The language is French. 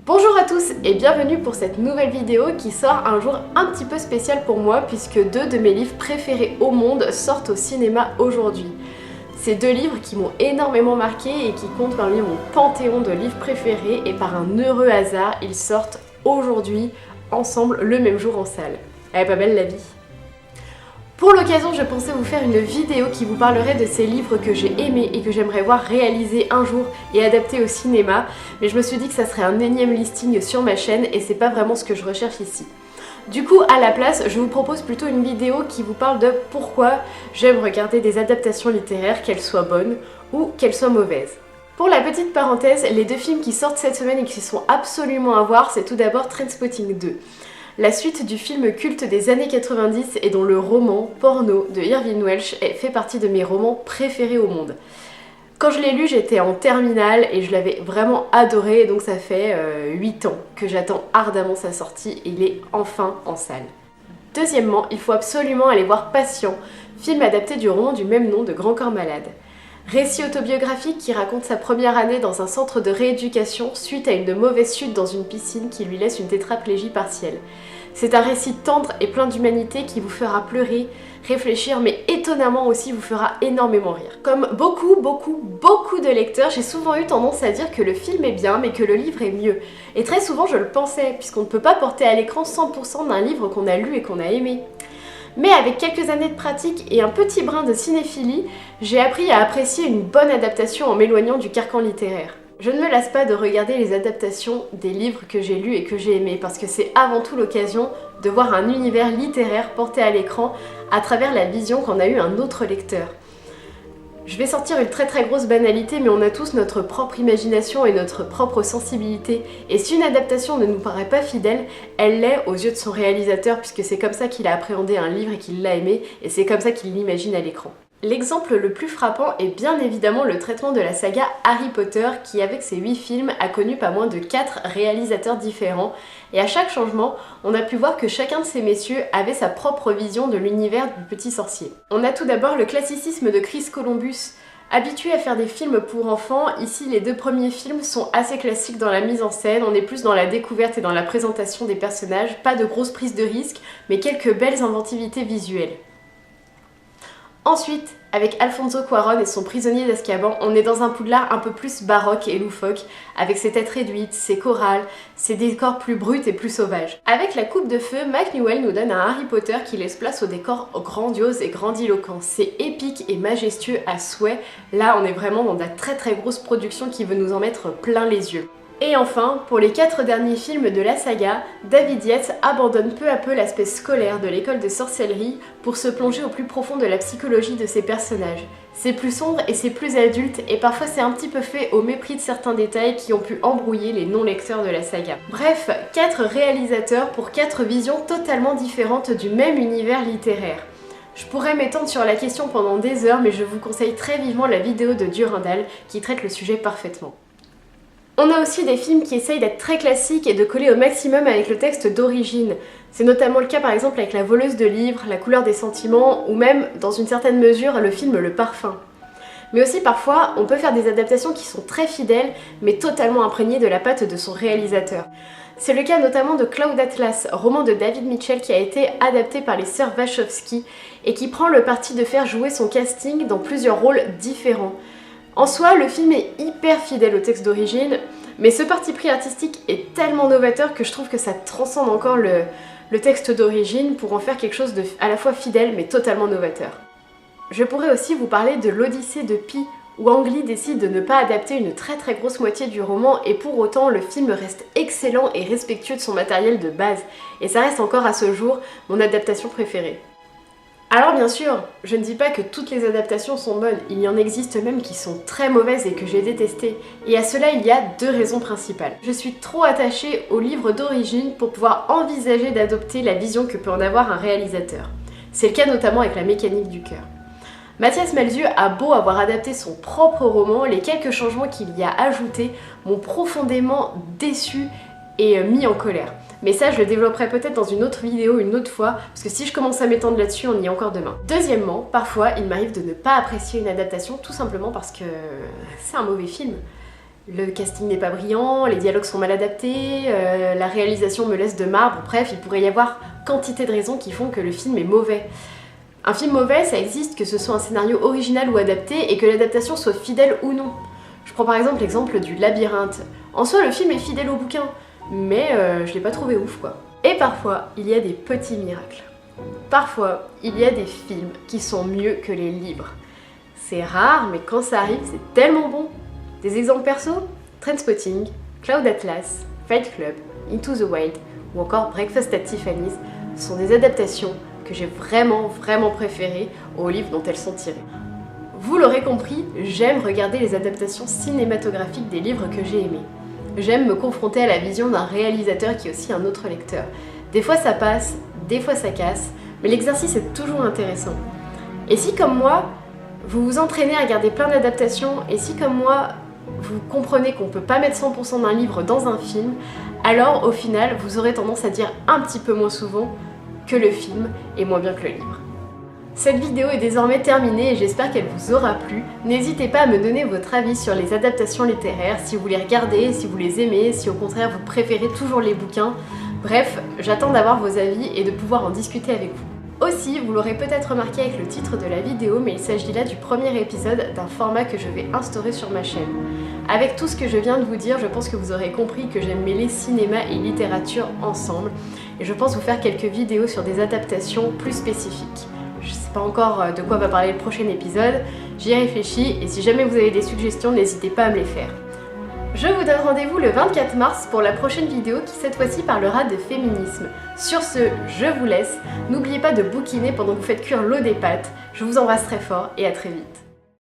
Bonjour à tous et bienvenue pour cette nouvelle vidéo qui sort un jour un petit peu spécial pour moi puisque deux de mes livres préférés au monde sortent au cinéma aujourd'hui. Ces deux livres qui m'ont énormément marqué et qui comptent parmi mon panthéon de livres préférés et par un heureux hasard, ils sortent aujourd'hui ensemble le même jour en salle. Elle est pas belle la vie? Pour l'occasion, je pensais vous faire une vidéo qui vous parlerait de ces livres que j'ai aimés et que j'aimerais voir réalisés un jour et adaptés au cinéma, mais je me suis dit que ça serait un énième listing sur ma chaîne et c'est pas vraiment ce que je recherche ici. Du coup, à la place, je vous propose plutôt une vidéo qui vous parle de pourquoi j'aime regarder des adaptations littéraires, qu'elles soient bonnes ou qu'elles soient mauvaises. Pour la petite parenthèse, les deux films qui sortent cette semaine et qui sont absolument à voir, c'est tout d'abord Trainspotting 2. La suite du film culte des années 90 et dont le roman Porno de Irvine Welsh fait partie de mes romans préférés au monde. Quand je l'ai lu, j'étais en terminale et je l'avais vraiment adoré, donc ça fait 8 ans que j'attends ardemment sa sortie et il est enfin en salle. Deuxièmement, il faut absolument aller voir Patient, film adapté du roman du même nom de Grand Corps Malade. Récit autobiographique qui raconte sa première année dans un centre de rééducation suite à une mauvaise chute dans une piscine qui lui laisse une tétraplégie partielle. C'est un récit tendre et plein d'humanité qui vous fera pleurer, réfléchir, mais étonnamment aussi vous fera énormément rire. Comme beaucoup de lecteurs, j'ai souvent eu tendance à dire que le film est bien, mais que le livre est mieux. Et très souvent je le pensais, puisqu'on ne peut pas porter à l'écran 100% d'un livre qu'on a lu et qu'on a aimé. Mais avec quelques années de pratique et un petit brin de cinéphilie, j'ai appris à apprécier une bonne adaptation en m'éloignant du carcan littéraire. Je ne me lasse pas de regarder les adaptations des livres que j'ai lus et que j'ai aimés parce que c'est avant tout l'occasion de voir un univers littéraire porté à l'écran à travers la vision qu'en a eu un autre lecteur. Je vais sortir une très grosse banalité, mais on a tous notre propre imagination et notre propre sensibilité. Et si une adaptation ne nous paraît pas fidèle, elle l'est aux yeux de son réalisateur, puisque c'est comme ça qu'il a appréhendé un livre et qu'il l'a aimé, et c'est comme ça qu'il l'imagine à l'écran. L'exemple le plus frappant est bien évidemment le traitement de la saga Harry Potter qui, avec ses 8 films, a connu pas moins de 4 réalisateurs différents et à chaque changement, on a pu voir que chacun de ces messieurs avait sa propre vision de l'univers du petit sorcier. On a tout d'abord le classicisme de Chris Columbus. Habitué à faire des films pour enfants, ici les 2 premiers films sont assez classiques dans la mise en scène, on est plus dans la découverte et dans la présentation des personnages, pas de grosses prises de risques, mais quelques belles inventivités visuelles. Ensuite, avec Alfonso Cuarón et son Prisonnier d'Azkaban, on est dans un Poudlard un peu plus baroque et loufoque, avec ses têtes réduites, ses chorales, ses décors plus bruts et plus sauvages. Avec La Coupe de Feu, Mac Newell nous donne un Harry Potter qui laisse place aux décors grandioses et grandiloquents. C'est épique et majestueux à souhait, là on est vraiment dans de la très grosse production qui veut nous en mettre plein les yeux. Et enfin, pour les 4 derniers films de la saga, David Yates abandonne peu à peu l'aspect scolaire de l'école de sorcellerie pour se plonger au plus profond de la psychologie de ses personnages. C'est plus sombre et c'est plus adulte et parfois c'est un petit peu fait au mépris de certains détails qui ont pu embrouiller les non-lecteurs de la saga. Bref, 4 réalisateurs pour 4 visions totalement différentes du même univers littéraire. Je pourrais m'étendre sur la question pendant des heures mais je vous conseille très vivement la vidéo de Durandal qui traite le sujet parfaitement. On a aussi des films qui essayent d'être très classiques et de coller au maximum avec le texte d'origine. C'est notamment le cas par exemple avec La Voleuse de livres, La couleur des sentiments ou même, dans une certaine mesure, le film Le Parfum. Mais aussi parfois, on peut faire des adaptations qui sont très fidèles mais totalement imprégnées de la patte de son réalisateur. C'est le cas notamment de Cloud Atlas, roman de David Mitchell qui a été adapté par les sœurs Wachowski et qui prend le parti de faire jouer son casting dans plusieurs rôles différents. En soi, le film est hyper fidèle au texte d'origine, mais ce parti pris artistique est tellement novateur que je trouve que ça transcende encore le texte d'origine pour en faire quelque chose de à la fois fidèle mais totalement novateur. Je pourrais aussi vous parler de l'Odyssée de Pi, où Ang Lee décide de ne pas adapter une très grosse moitié du roman et pour autant le film reste excellent et respectueux de son matériel de base, et ça reste encore à ce jour mon adaptation préférée. Alors bien sûr, je ne dis pas que toutes les adaptations sont bonnes, il y en existe même qui sont très mauvaises et que j'ai détestées. Et à cela, il y a 2 raisons principales. Je suis trop attachée au livre d'origine pour pouvoir envisager d'adopter la vision que peut en avoir un réalisateur. C'est le cas notamment avec La Mécanique du cœur. Mathias Malzieu a beau avoir adapté son propre roman, les quelques changements qu'il y a ajoutés m'ont profondément déçue et mis en colère. Mais ça, je le développerai peut-être dans une autre vidéo une autre fois, parce que si je commence à m'étendre là-dessus, on y est encore demain. Deuxièmement, parfois, il m'arrive de ne pas apprécier une adaptation, tout simplement parce que c'est un mauvais film. Le casting n'est pas brillant, les dialogues sont mal adaptés, la réalisation me laisse de marbre, bref, il pourrait y avoir quantité de raisons qui font que le film est mauvais. Un film mauvais, ça existe que ce soit un scénario original ou adapté et que l'adaptation soit fidèle ou non. Je prends par exemple l'exemple du Labyrinthe. En soi, le film est fidèle au bouquin, mais je l'ai pas trouvé ouf quoi. Et parfois, il y a des petits miracles. Parfois, il y a des films qui sont mieux que les livres. C'est rare, mais quand ça arrive, c'est tellement bon. Des exemples perso, Trainspotting, Cloud Atlas, Fight Club, Into the Wild ou encore Breakfast at Tiffany's sont des adaptations que j'ai vraiment préférées aux livres dont elles sont tirées. Vous l'aurez compris, j'aime regarder les adaptations cinématographiques des livres que j'ai aimés. J'aime me confronter à la vision d'un réalisateur qui est aussi un autre lecteur. Des fois ça passe, des fois ça casse, mais l'exercice est toujours intéressant. Et si comme moi, vous vous entraînez à regarder plein d'adaptations, et si comme moi, vous comprenez qu'on ne peut pas mettre 100% d'un livre dans un film, alors au final, vous aurez tendance à dire un petit peu moins souvent que le film est moins bien que le livre. Cette vidéo est désormais terminée et j'espère qu'elle vous aura plu. N'hésitez pas à me donner votre avis sur les adaptations littéraires, si vous les regardez, si vous les aimez, si au contraire vous préférez toujours les bouquins. Bref, j'attends d'avoir vos avis et de pouvoir en discuter avec vous. Aussi, vous l'aurez peut-être remarqué avec le titre de la vidéo, mais il s'agit là du premier épisode d'un format que je vais instaurer sur ma chaîne. Avec tout ce que je viens de vous dire, je pense que vous aurez compris que j'aime mêler cinéma et littérature ensemble, et je pense vous faire quelques vidéos sur des adaptations plus spécifiques. Je sais pas encore de quoi va parler le prochain épisode, j'y réfléchis, et si jamais vous avez des suggestions, n'hésitez pas à me les faire. Je vous donne rendez-vous le 24 mars pour la prochaine vidéo qui cette fois-ci parlera de féminisme. Sur ce, je vous laisse. N'oubliez pas de bouquiner pendant que vous faites cuire l'eau des pâtes. Je vous embrasse très fort et à très vite.